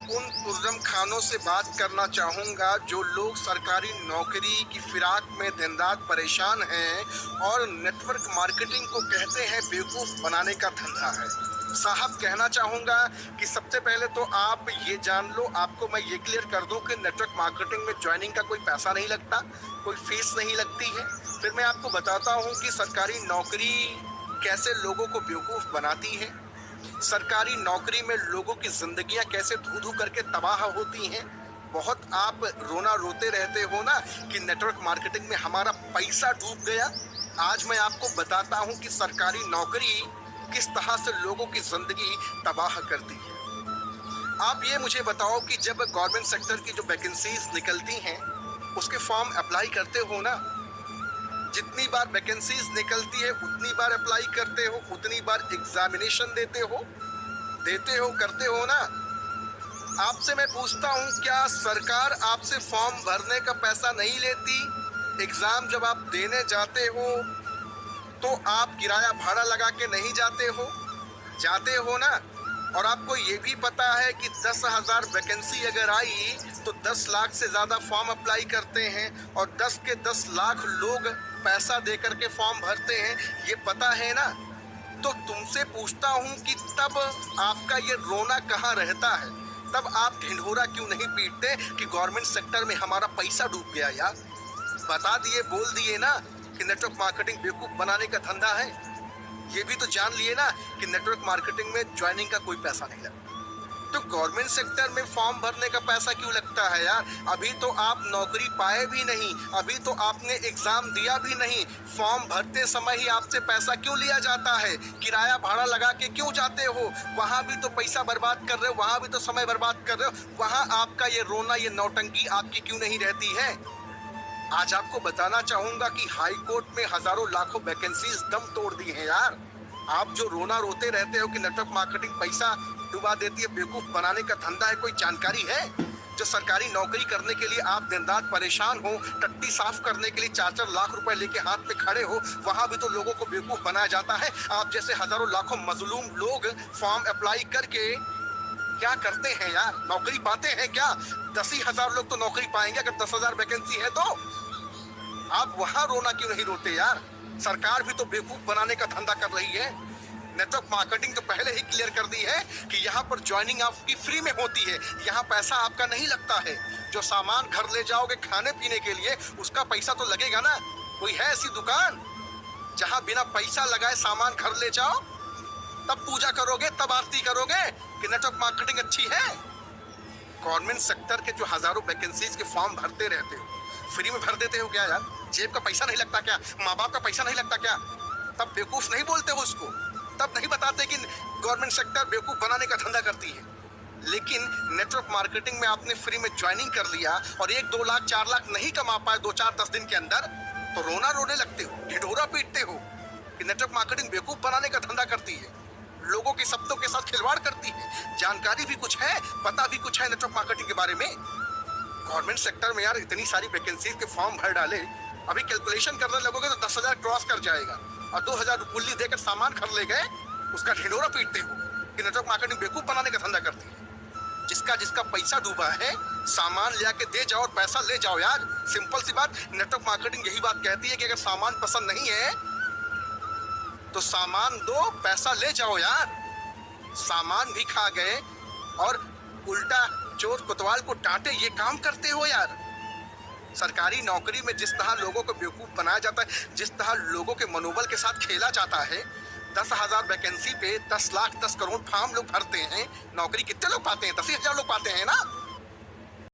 उन पुरजम खानों से बात करना चाहूँगा जो लोग सरकारी नौकरी की फिराक में दिन रात परेशान हैं और नेटवर्क मार्केटिंग को कहते हैं बेवकूफ़ बनाने का धंधा है। साहब, कहना चाहूँगा कि सबसे पहले तो आप ये जान लो, आपको मैं ये क्लियर कर दूं कि नेटवर्क मार्केटिंग में ज्वाइनिंग का कोई पैसा नहीं लगता, कोई फीस नहीं लगती है। फिर मैं आपको बताता हूँ कि सरकारी नौकरी कैसे लोगों को बेवकूफ़ बनाती है, सरकारी नौकरी में लोगों की जिंदगियां कैसे धू धू करके तबाह होती हैं। बहुत आप रोना रोते रहते हो ना कि नेटवर्क मार्केटिंग में हमारा पैसा डूब गया। आज मैं आपको बताता हूं कि सरकारी नौकरी किस तरह से लोगों की जिंदगी तबाह करती है। आप ये मुझे बताओ कि जब गवर्नमेंट सेक्टर की जो वैकेंसीज निकलती हैं उसके फॉर्म अप्लाई करते हो ना, जितनी बार वैकेंसीज निकलती है उतनी बार अप्लाई करते हो, उतनी बार एग्जामिनेशन देते हो करते हो ना। आपसे मैं पूछता हूँ, क्या सरकार आपसे फॉर्म भरने का पैसा नहीं लेती? एग्जाम जब आप देने जाते हो तो आप किराया भाड़ा लगा के नहीं जाते हो ना। और आपको ये भी पता है कि 10,000 वैकेंसी अगर आई तो 10 लाख से ज़्यादा फॉर्म अप्लाई करते हैं और 10 के 10 लाख लोग पैसा दे करके फॉर्म भरते हैं, ये पता है ना। तो तुमसे पूछता हूँ कि तब आपका ये रोना कहाँ रहता है? तब आप ढिंढोरा क्यों नहीं पीटते कि गवर्नमेंट सेक्टर में हमारा पैसा डूब गया? यार बता दिए, बोल दिए ना कि नेटवर्क मार्केटिंग बेवकूफ़ बनाने का धंधा है। ये भी तो जान लिए ना कि नेटवर्क मार्केटिंग में ज्वाइनिंग का कोई पैसा नहीं लगता। तो गवर्नमेंट सेक्टर में फॉर्म भरने का पैसा क्यों लगता है यार? अभी तो आप नौकरी पाए भी नहीं, अभी तो आपने एग्जाम दिया भी नहीं, फॉर्म भरते समय ही आपसे पैसा क्यों लिया जाता है? किराया भाड़ा लगा के क्यों जाते हो? वहाँ भी तो पैसा बर्बाद कर रहे हो, वहाँ भी तो समय बर्बाद कर रहे हो। वहाँ आपका ये रोना, ये नौटंकी आपकी क्यों नहीं रहती है? आज आपको बताना चाहूंगा कि हाई कोर्ट में हजारों लाखों वैकेंसीज दम तोड़ दी हैं यार। आप जो रोना रोते रहते हो कि नेटवर्क मार्केटिंग पैसा डुबा देती है, बेवकूफ बनाने का धंधा है, कोई जानकारी है? जो सरकारी नौकरी करने के लिए आप दिन रात परेशान हो, टट्टी साफ करने के लिए 4-4 लाख रुपए लेके हाथ पे खड़े हो, वहां भी तो लोगों को बेवकूफ बनाया जाता है। आप जैसे हजारों लाखों मजलूम लोग फॉर्म अप्लाई करके क्या करते हैं यार? नौकरी पाते हैं क्या? 10,000 लोग तो नौकरी पाएंगे अगर 10,000 वैकेंसी है तो। आप वहां रोना क्यों नहीं रोते यार? सरकार भी तो बेवकूफ बनाने का धंधा कर रही है। नेटवर्क मार्केटिंग तो पहले ही क्लियर कर दी है कि यहाँ पर ज्वाइनिंग आपकी फ्री में होती है, यहाँ पैसा आपका नहीं लगता है। जो सामान घर ले जाओगे खाने पीने के लिए उसका पैसा तो लगेगा ना। कोई है ऐसी दुकान जहाँ बिना पैसा लगाए सामान घर ले जाओ, तब पूजा करोगे, तब आरती करोगे कि नेटवर्क मार्केटिंग अच्छी है? गवर्नमेंट सेक्टर के जो हजारों वैकेंसीज के फॉर्म भरते रहते हो, फ्री में भर देते हो क्या यार? जेब का पैसा नहीं लगता क्या? माँ बाप का पैसा नहीं लगता क्या? तब बेवकूफ नहीं बोलते हो उसको, तब नहीं बताते कि गवर्नमेंट सेक्टर बेवकूफ बनाने का धंधा करती है। लेकिन नेटवर्क मार्केटिंग में आपने फ्री में ज्वाइनिंग कर लिया और 1-2 लाख 4 लाख नहीं कमा पाए 2-4-10 दिन के अंदर, तो रोना रोने लगते हो, ढिढोरा पीटते हो कि नेटवर्क मार्केटिंग बेवकूफ बनाने का धंधा करती है, लोगों के सपनों के साथ खिलवाड़ करती है। जानकारी भी कुछ है, पता भी कुछ है नेटवर्क मार्केटिंग के बारे में। गवर्नमेंट सेक्टर में यार इतनी सारी वैकेंसीज के फॉर्म भर डाले, अभी कैलकुलेशन करने लगोगे तो 10,000 क्रॉस कर जाएगा और 2,000 रुपये देकर सामान खरीद ले गए, उसका ढिंढोरा पीटते हो कि नेटवर्क मार्केटिंग बेवकूफ बनाने का धंधा करती है। जिसका पैसा डूबा है सामान ले आके दे जाओ और पैसा ले जाओ यार। सिंपल सी बात, नेटवर्क मार्केटिंग यही बात कहती है कि अगर सामान पसंद नहीं है तो सामान दो, पैसा ले जाओ यार। सामान भी खा गए और उल्टा चोर कोतवाल को डांटे, ये काम करते हो यार। सरकारी नौकरी में जिस तरह लोगों को बेवकूफ बनाया जाता है, जिस तरह लोगों के मनोबल के साथ खेला जाता है, 10,000 वैकेंसी पे 10 लाख 10 करोड़ फॉर्म लोग भरते हैं, नौकरी कितने लोग पाते हैं? 10,000 लोग पाते हैं ना।